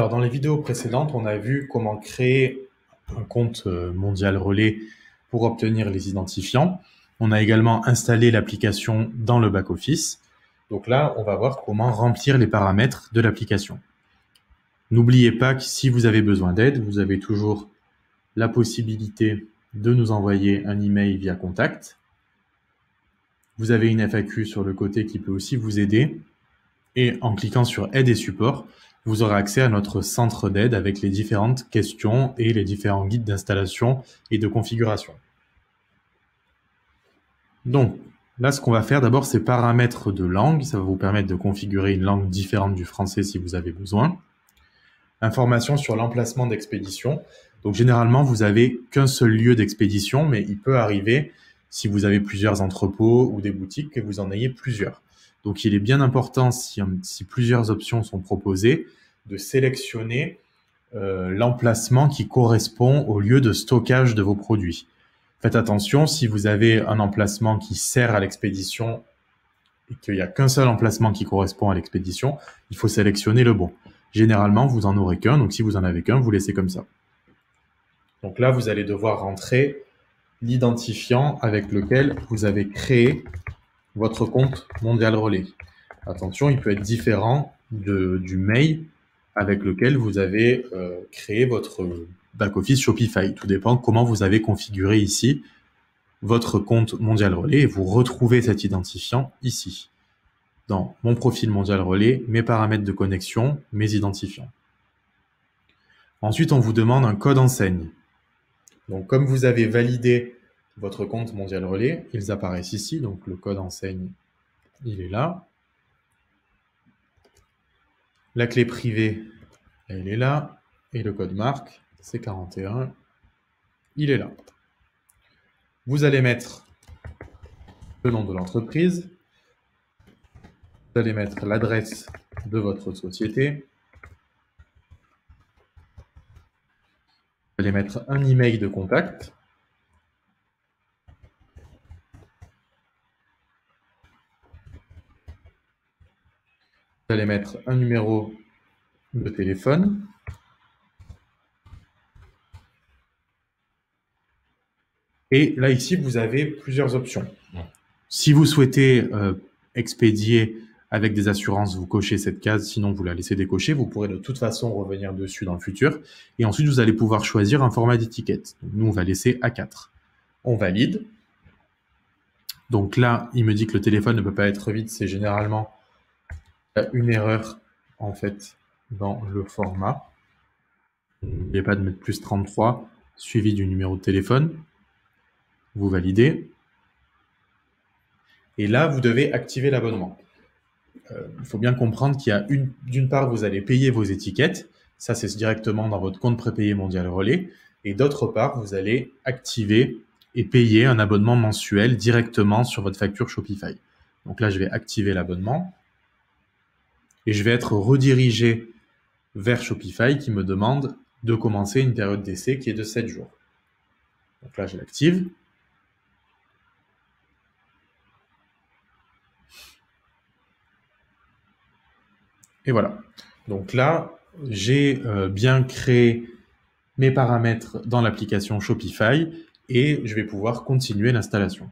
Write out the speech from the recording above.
Alors, dans les vidéos précédentes, on a vu comment créer un compte mondial relais pour obtenir les identifiants. On a également installé l'application dans le back-office. Donc là, on va voir comment remplir les paramètres de l'application. N'oubliez pas que si vous avez besoin d'aide, vous avez toujours la possibilité de nous envoyer un email via contact. Vous avez une FAQ sur le côté qui peut aussi vous aider. Et en cliquant sur aide et support, vous aurez accès à notre centre d'aide avec les différentes questions et les différents guides d'installation et de configuration. Donc, là, ce qu'on va faire d'abord, c'est paramètres de langue. Ça va vous permettre de configurer une langue différente du français si vous avez besoin. Information sur l'emplacement d'expédition. Donc, généralement, vous n'avez qu'un seul lieu d'expédition, mais il peut arriver, si vous avez plusieurs entrepôts ou des boutiques, que vous en ayez plusieurs. Donc, il est bien important, si plusieurs options sont proposées, de sélectionner l'emplacement qui correspond au lieu de stockage de vos produits. Faites attention, si vous avez un emplacement qui sert à l'expédition et qu'il n'y a qu'un seul emplacement qui correspond à l'expédition, il faut sélectionner le bon. Généralement, vous n'en aurez qu'un, donc si vous en avez qu'un, vous laissez comme ça. Donc là, vous allez devoir rentrer l'identifiant avec lequel vous avez créé votre compte mondial relais. Attention, il peut être différent du mail avec lequel vous avez créé votre back-office Shopify. Tout dépend comment vous avez configuré ici votre compte mondial relais et vous retrouvez cet identifiant ici. Dans mon profil mondial relais, mes paramètres de connexion, mes identifiants. Ensuite, on vous demande un code enseigne. Donc, comme vous avez validé votre compte mondial relais, ils apparaissent ici. Donc, le code enseigne, il est là. La clé privée, elle est là. Et le code marque, c'est 41. Il est là. Vous allez mettre le nom de l'entreprise. Vous allez mettre l'adresse de votre société. Vous allez mettre un email de contact. Vous allez mettre un numéro de téléphone. Et là, ici, vous avez plusieurs options. Si vous souhaitez expédier avec des assurances, vous cochez cette case, sinon vous la laissez décocher. Vous pourrez de toute façon revenir dessus dans le futur. Et ensuite, vous allez pouvoir choisir un format d'étiquette. Nous, on va laisser A4. On valide. Donc là, il me dit que le téléphone ne peut pas être vide. C'est généralement une erreur, en fait, dans le format. N'oubliez pas de mettre plus 33, suivi du numéro de téléphone. Vous validez. Et là, vous devez activer l'abonnement. Il faut bien comprendre qu'il y a d'une part, vous allez payer vos étiquettes. Ça, c'est directement dans votre compte prépayé mondial relais. Et d'autre part, vous allez activer et payer un abonnement mensuel directement sur votre facture Shopify. Donc là, je vais activer l'abonnement. Et je vais être redirigé vers Shopify qui me demande de commencer une période d'essai qui est de 7 jours. Donc là, je l'active. Et voilà. Donc là, j'ai bien créé mes paramètres dans l'application Shopify et je vais pouvoir continuer l'installation.